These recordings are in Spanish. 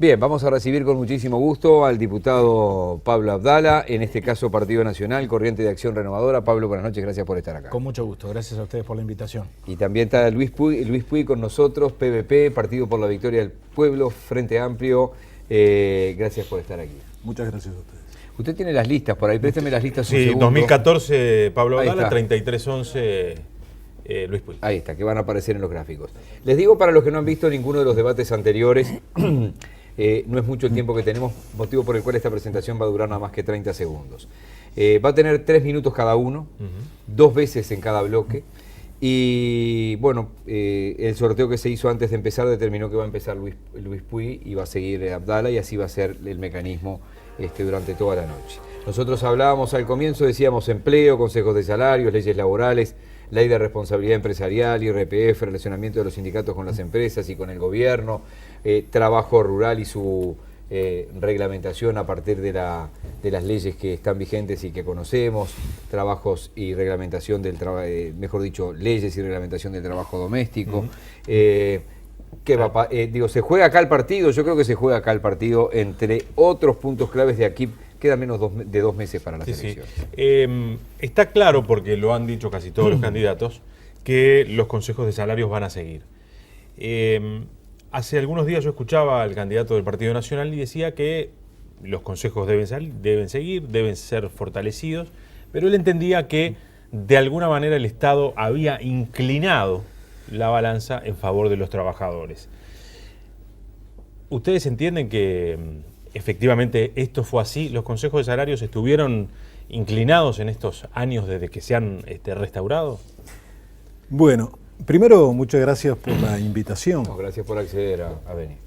Bien, vamos a recibir con muchísimo gusto al diputado Pablo Abdala, en este caso Partido Nacional, Corriente de Acción Renovadora. Pablo, buenas noches, gracias por estar acá. Con mucho gusto, gracias a ustedes por la invitación. Y también está Luis Puig con nosotros, PVP, Partido por la Victoria del Pueblo, Frente Amplio. Gracias por estar aquí. Muchas gracias a ustedes. Usted tiene las listas por ahí, présteme las listas un Sí, segundo. 2014 Pablo Abdala, 3311 Luis Puig. Ahí está, que van a aparecer en los gráficos. Les digo para los que no han visto ninguno de los debates anteriores, no es mucho el tiempo que tenemos, motivo por el cual esta presentación va a durar nada más que 30 segundos. Va a tener 3 minutos cada uno, 2 veces en cada bloque. Y bueno, el sorteo que se hizo antes de empezar determinó que va a empezar Luis Puig y va a seguir Abdala, y así va a ser el mecanismo durante toda la noche. Nosotros hablábamos al comienzo, decíamos empleo, consejos de salarios, leyes laborales, ley de responsabilidad empresarial, IRPF, relacionamiento de los sindicatos con las empresas y con el gobierno, trabajo rural y su reglamentación a partir de las leyes que están vigentes y que conocemos, trabajos y reglamentación del trabajo, mejor dicho, leyes y reglamentación del trabajo doméstico. ¿Se juega acá el partido? Yo creo que se juega acá el partido, entre otros puntos claves de aquí. Quedan menos de 2 meses para las elecciones. Sí. Está claro, porque lo han dicho casi todos los candidatos, que los consejos de salarios van a seguir. Hace algunos días yo escuchaba al candidato del Partido Nacional y decía que los consejos deben seguir, deben ser fortalecidos, pero él entendía que de alguna manera el Estado había inclinado la balanza en favor de los trabajadores. ¿Ustedes entienden que efectivamente esto fue así? ¿Los consejos de salarios estuvieron inclinados en estos años desde que se han restaurado? Bueno, primero, muchas gracias por la invitación. No, gracias por acceder a venir.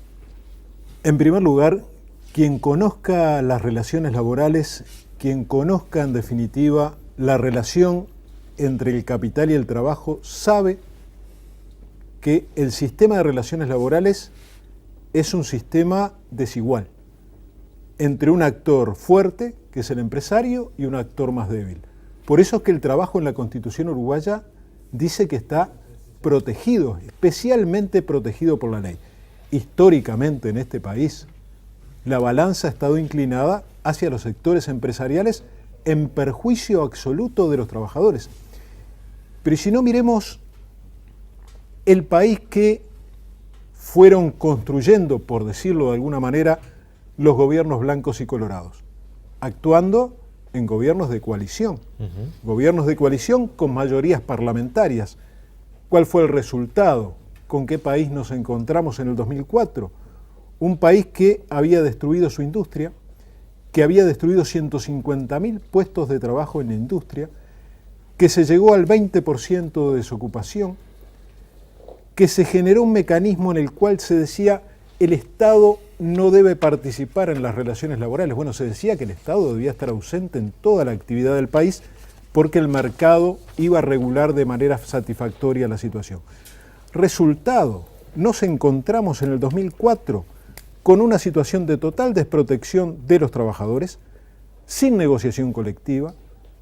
En primer lugar, quien conozca las relaciones laborales, quien conozca en definitiva la relación entre el capital y el trabajo, sabe que el sistema de relaciones laborales es un sistema desigual entre un actor fuerte, que es el empresario, y un actor más débil. Por eso es que el trabajo en la Constitución uruguaya dice que está protegido, especialmente protegido por la ley. Históricamente en este país, la balanza ha estado inclinada hacia los sectores empresariales en perjuicio absoluto de los trabajadores. Pero si no, miremos el país que fueron construyendo, por decirlo de alguna manera, los gobiernos blancos y colorados, actuando en gobiernos de coalición, gobiernos de coalición con mayorías parlamentarias. ¿Cuál fue el resultado? ¿Con qué país nos encontramos en el 2004? Un país que había destruido su industria, que había destruido 150.000 puestos de trabajo en la industria, que se llegó al 20% de desocupación, que se generó un mecanismo en el cual se decía el Estado no debe participar en las relaciones laborales. Bueno, se decía que el Estado debía estar ausente en toda la actividad del país porque el mercado iba a regular de manera satisfactoria la situación. Resultado, nos encontramos en el 2004 con una situación de total desprotección de los trabajadores, sin negociación colectiva,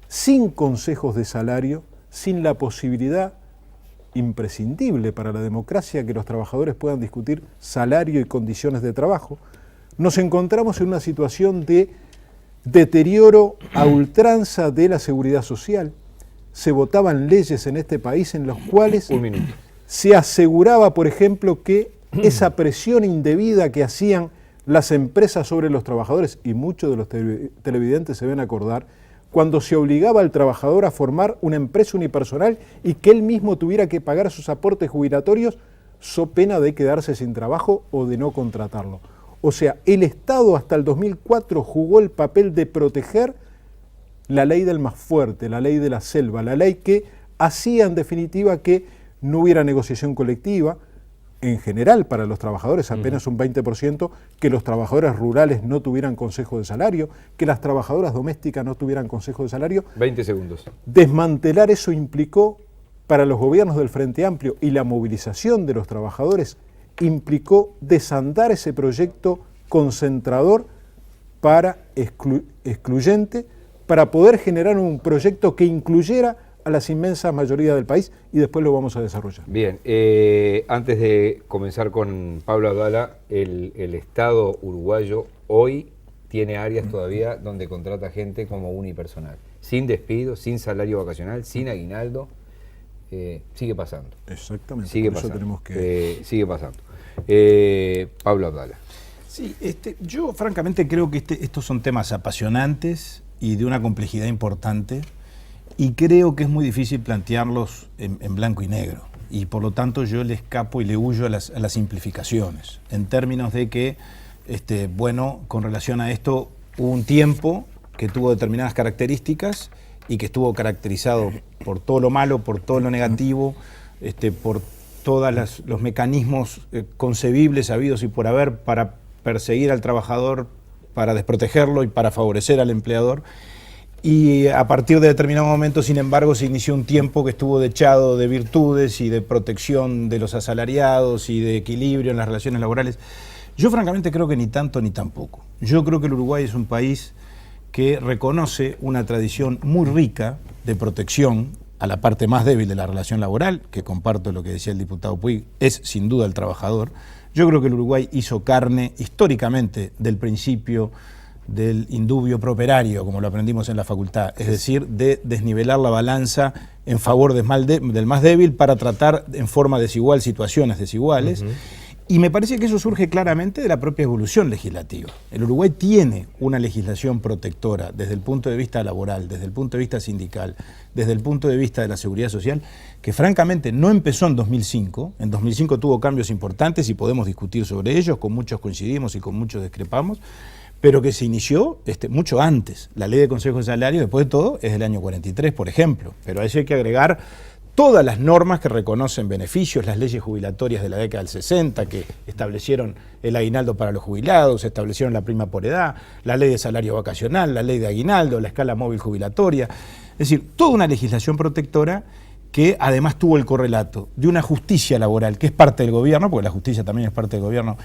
sin consejos de salario, sin la posibilidad imprescindible para la democracia que los trabajadores puedan discutir salario y condiciones de trabajo. Nos encontramos en una situación de deterioro a ultranza de la seguridad social. Se votaban leyes en este país en las cuales se aseguraba, por ejemplo, que esa presión indebida que hacían las empresas sobre los trabajadores, y muchos de los televidentes se deben acordar, cuando se obligaba al trabajador a formar una empresa unipersonal y que él mismo tuviera que pagar sus aportes jubilatorios, so pena de quedarse sin trabajo o de no contratarlo. O sea, el Estado hasta el 2004 jugó el papel de proteger la ley del más fuerte, la ley de la selva, la ley que hacía en definitiva que no hubiera negociación colectiva, en general para los trabajadores apenas un 20%, que los trabajadores rurales no tuvieran consejo de salario, que las trabajadoras domésticas no tuvieran consejo de salario. 20 segundos. Desmantelar eso implicó, para los gobiernos del Frente Amplio y la movilización de los trabajadores, implicó desandar ese proyecto concentrador para excluyente, para poder generar un proyecto que incluyera a las inmensas mayorías del país y después lo vamos a desarrollar. Bien, antes de comenzar con Pablo Abdala, el Estado uruguayo hoy tiene áreas todavía donde contrata gente como unipersonal, sin despido, sin salario vacacional, sin aguinaldo. Sigue pasando. Exactamente. Sigue por eso pasando. tenemos que... Sigue pasando. Pablo Abdala. Sí, yo francamente creo que estos son temas apasionantes y de una complejidad importante, y creo que es muy difícil plantearlos en blanco y negro, y por lo tanto yo le escapo y le huyo a las simplificaciones, en términos de que, bueno, con relación a esto hubo un tiempo que tuvo determinadas características y que estuvo caracterizado por todo lo malo, por todo lo negativo, por todos los mecanismos concebibles, habidos y por haber, para perseguir al trabajador, para desprotegerlo y para favorecer al empleador. Y a partir de determinado momento, sin embargo, se inició un tiempo que estuvo dechado de virtudes y de protección de los asalariados y de equilibrio en las relaciones laborales. Yo francamente creo que ni tanto ni tampoco. Yo creo que el Uruguay es un país que reconoce una tradición muy rica de protección a la parte más débil de la relación laboral, que comparto lo que decía el diputado Puig, es sin duda el trabajador. Yo creo que el Uruguay hizo carne históricamente del principio del indubio properario, como lo aprendimos en la facultad, es decir, de desnivelar la balanza en favor del más débil para tratar en forma desigual situaciones desiguales. Y me parece que eso surge claramente de la propia evolución legislativa. El Uruguay tiene una legislación protectora desde el punto de vista laboral, desde el punto de vista sindical, desde el punto de vista de la seguridad social, que francamente no empezó en 2005. En 2005 tuvo cambios importantes y podemos discutir sobre ellos, con muchos coincidimos y con muchos discrepamos, pero que se inició mucho antes. La ley de consejos de salario, después de todo, es del año 43, por ejemplo, pero a eso hay que agregar todas las normas que reconocen beneficios, las leyes jubilatorias de la década del 60 que establecieron el aguinaldo para los jubilados, establecieron la prima por edad, la ley de salario vacacional, la ley de aguinaldo, la escala móvil jubilatoria. Es decir, toda una legislación protectora que además tuvo el correlato de una justicia laboral que es parte del gobierno, porque la justicia también es parte del gobierno,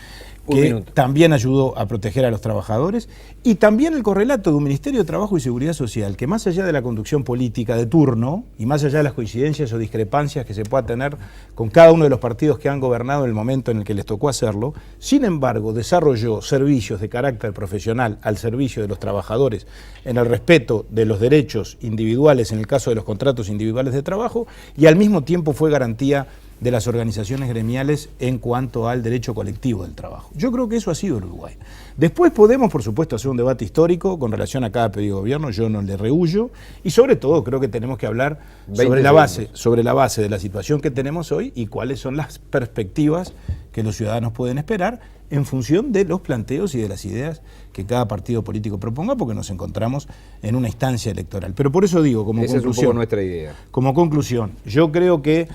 que también ayudó a proteger a los trabajadores, y también el correlato de un Ministerio de Trabajo y Seguridad Social que, más allá de la conducción política de turno y más allá de las coincidencias o discrepancias que se pueda tener con cada uno de los partidos que han gobernado en el momento en el que les tocó hacerlo, sin embargo desarrolló servicios de carácter profesional al servicio de los trabajadores en el respeto de los derechos individuales en el caso de los contratos individuales de trabajo, y al mismo tiempo fue garantía de las organizaciones gremiales en cuanto al derecho colectivo del trabajo. Yo creo que eso ha sido el Uruguay. Después podemos, por supuesto, hacer un debate histórico con relación a cada pedido de gobierno, yo no le rehuyo, y sobre todo creo que tenemos que hablar sobre la base de la situación que tenemos hoy y cuáles son las perspectivas que los ciudadanos pueden esperar en función de los planteos y de las ideas que cada partido político proponga, porque nos encontramos en una instancia electoral. Pero por eso digo, como esa conclusión, es un poco nuestra idea. Como conclusión, yo creo que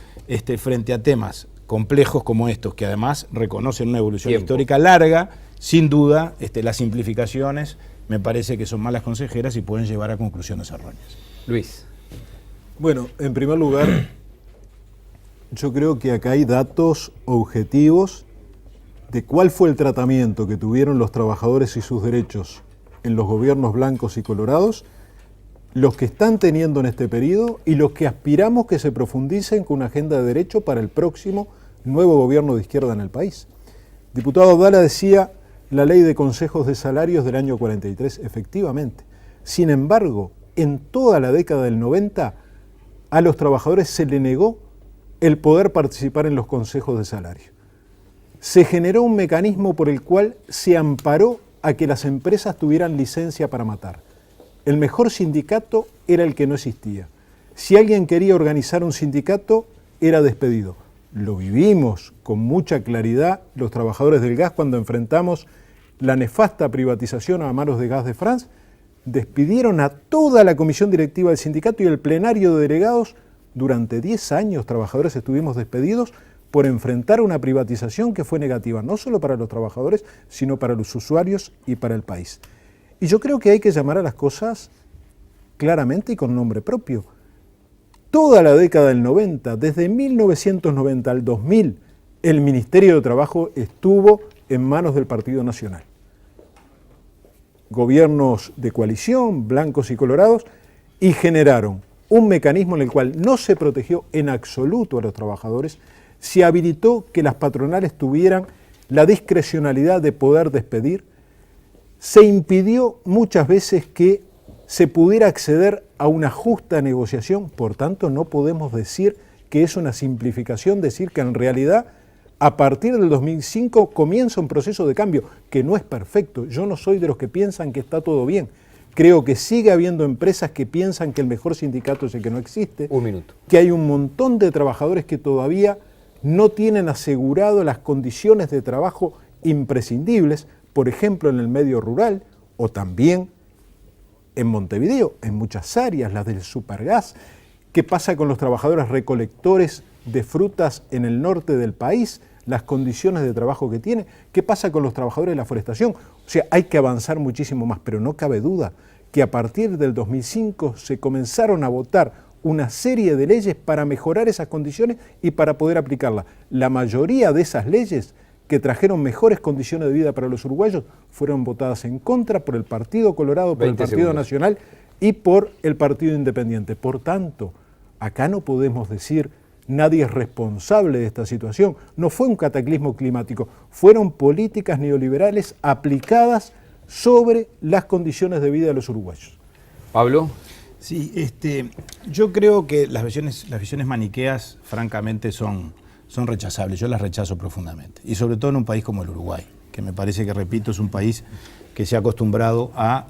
frente a temas complejos como estos, que además reconocen una evolución histórica larga, sin duda las simplificaciones me parece que son malas consejeras y pueden llevar a conclusiones erróneas. Luis. Bueno, en primer lugar, yo creo que acá hay datos objetivos de cuál fue el tratamiento que tuvieron los trabajadores y sus derechos en los gobiernos blancos y colorados, los que están teniendo en este periodo y los que aspiramos que se profundicen con una agenda de derecho para el próximo nuevo gobierno de izquierda en el país. Diputado Abdala decía la ley de consejos de salarios del año 43, efectivamente. Sin embargo, en toda la década del 90 a los trabajadores se le negó el poder participar en los consejos de salario. Se generó un mecanismo por el cual se amparó a que las empresas tuvieran licencia para matar. El mejor sindicato era el que no existía. Si alguien quería organizar un sindicato, era despedido. Lo vivimos con mucha claridad los trabajadores del gas cuando enfrentamos la nefasta privatización a manos de Gas de France. Despidieron a toda la comisión directiva del sindicato y el plenario de delegados. Durante 10 años, trabajadores estuvimos despedidos por enfrentar una privatización que fue negativa, no solo para los trabajadores, sino para los usuarios y para el país. Y yo creo que hay que llamar a las cosas claramente y con nombre propio. Toda la década del 90, desde 1990 al 2000, el Ministerio de Trabajo estuvo en manos del Partido Nacional. Gobiernos de coalición, blancos y colorados, y generaron un mecanismo en el cual no se protegió en absoluto a los trabajadores, se habilitó que las patronales tuvieran la discrecionalidad de poder despedir, se impidió muchas veces que se pudiera acceder a una justa negociación, por tanto no podemos decir que es una simplificación, decir que en realidad a partir del 2005 comienza un proceso de cambio que no es perfecto. Yo no soy de los que piensan que está todo bien. Creo que sigue habiendo empresas que piensan que el mejor sindicato es el que no existe. Un minuto. Que hay un montón de trabajadores que todavía no tienen asegurado las condiciones de trabajo imprescindibles, por ejemplo en el medio rural o también en Montevideo, en muchas áreas, las del supergas. ¿Qué pasa con los trabajadores recolectores de frutas en el norte del país? Las condiciones de trabajo que tienen. ¿Qué pasa con los trabajadores de la forestación? O sea, hay que avanzar muchísimo más, pero no cabe duda que a partir del 2005 se comenzaron a votar una serie de leyes para mejorar esas condiciones y para poder aplicarlas. La mayoría de esas leyes que trajeron mejores condiciones de vida para los uruguayos fueron votadas en contra por el Partido Colorado, por el Partido Nacional y por el Partido Independiente. Por tanto, acá no podemos decir nadie es responsable de esta situación. No fue un cataclismo climático, fueron políticas neoliberales aplicadas sobre las condiciones de vida de los uruguayos. Pablo. Sí, yo creo que las visiones maniqueas, francamente, son rechazables. Yo las rechazo profundamente. Y sobre todo en un país como el Uruguay, que me parece que, repito, es un país que se ha acostumbrado a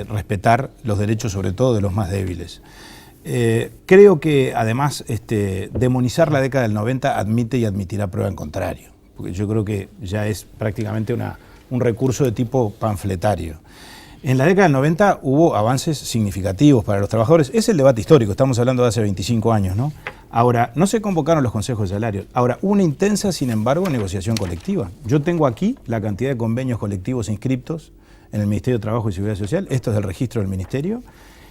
respetar los derechos, sobre todo de los más débiles. Creo que, además, demonizar la década del 90 admite y admitirá prueba en contrario. Porque yo creo que ya es prácticamente un recurso de tipo panfletario. En la década del 90 hubo avances significativos para los trabajadores. Es el debate histórico, estamos hablando de hace 25 años, ¿no? Ahora, no se convocaron los consejos de salarios. Ahora, hubo una intensa, sin embargo, negociación colectiva. Yo tengo aquí la cantidad de convenios colectivos inscriptos en el Ministerio de Trabajo y Seguridad Social. Esto es del registro del Ministerio.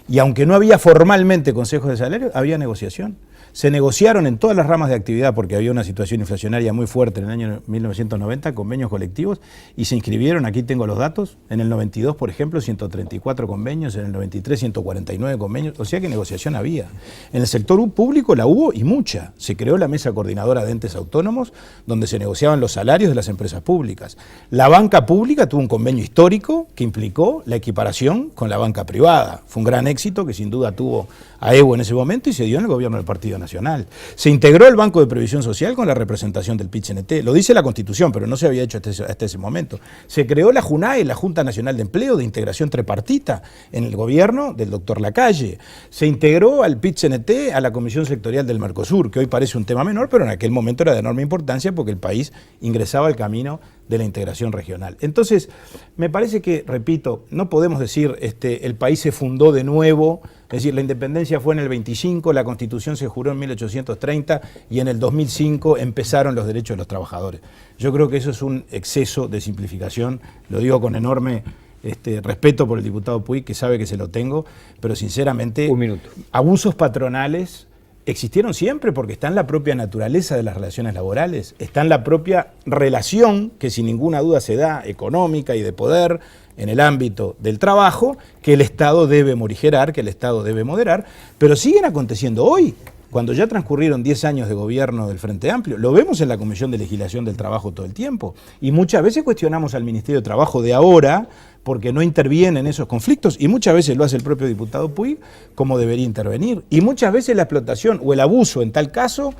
Y aunque no había formalmente consejos de salarios, había negociación. Se negociaron en todas las ramas de actividad, porque había una situación inflacionaria muy fuerte en el año 1990, convenios colectivos, y se inscribieron, aquí tengo los datos, en el 92, por ejemplo, 134 convenios, en el 93, 149 convenios, o sea que negociación había. En el sector público la hubo y mucha. Se creó la Mesa Coordinadora de Entes Autónomos, donde se negociaban los salarios de las empresas públicas. La banca pública tuvo un convenio histórico que implicó la equiparación con la banca privada. Fue un gran éxito que sin duda tuvo a Evo en ese momento y se dio en el gobierno del Partido Nacional. Se integró el Banco de Previsión Social con la representación del PIT-CNT. Lo dice la Constitución, pero no se había hecho hasta ese momento. Se creó la JUNAE, la Junta Nacional de Empleo, de integración tripartita en el gobierno del doctor Lacalle. Se integró al PIT-CNT a la Comisión Sectorial del Mercosur, que hoy parece un tema menor, pero en aquel momento era de enorme importancia porque el país ingresaba al camino de la integración regional. Entonces, me parece que, repito, no podemos decir el país se fundó de nuevo, es decir, la independencia fue en el 25, la Constitución se juró en 1830 y en el 2005 empezaron los derechos de los trabajadores. Yo creo que eso es un exceso de simplificación, lo digo con enorme respeto por el diputado Puig, que sabe que se lo tengo, pero sinceramente, un minuto. Abusos patronales existieron siempre porque está en la propia naturaleza de las relaciones laborales, está en la propia relación que sin ninguna duda se da, económica y de poder, en el ámbito del trabajo, que el Estado debe morigerar, que el Estado debe moderar, pero siguen aconteciendo hoy, cuando ya transcurrieron 10 años de gobierno del Frente Amplio. Lo vemos en la Comisión de Legislación del Trabajo todo el tiempo, y muchas veces cuestionamos al Ministerio de Trabajo de ahora, porque no interviene en esos conflictos, y muchas veces lo hace el propio diputado Puig, como debería intervenir. Y muchas veces la explotación o el abuso, en tal caso,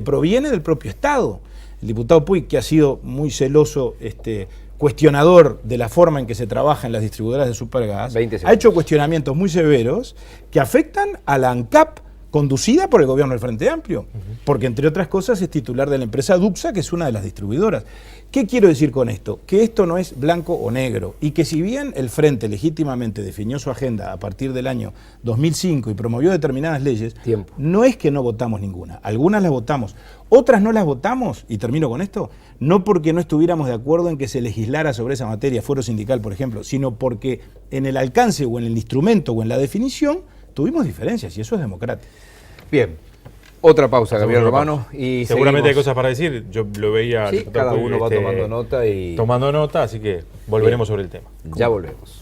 proviene del propio Estado. El diputado Puig, que ha sido muy celoso, cuestionador de la forma en que se trabaja en las distribuidoras de Supergas, ha hecho cuestionamientos muy severos que afectan a la ANCAP, conducida por el gobierno del Frente Amplio, porque entre otras cosas es titular de la empresa Duxa, que es una de las distribuidoras. ¿Qué quiero decir con esto? Que esto no es blanco o negro, y que si bien el Frente legítimamente definió su agenda a partir del año 2005 y promovió determinadas leyes, no es que no votamos ninguna, algunas las votamos, otras no las votamos, y termino con esto, no porque no estuviéramos de acuerdo en que se legislara sobre esa materia, fuero sindical por ejemplo, sino porque en el alcance o en el instrumento o en la definición tuvimos diferencias, y eso es democrático. Bien, otra pausa, Gabriel Romano. Y seguramente hay cosas para decir, yo lo veía... Sí, cada uno va tomando nota y... Tomando nota, así que volveremos sobre el tema. Ya volvemos.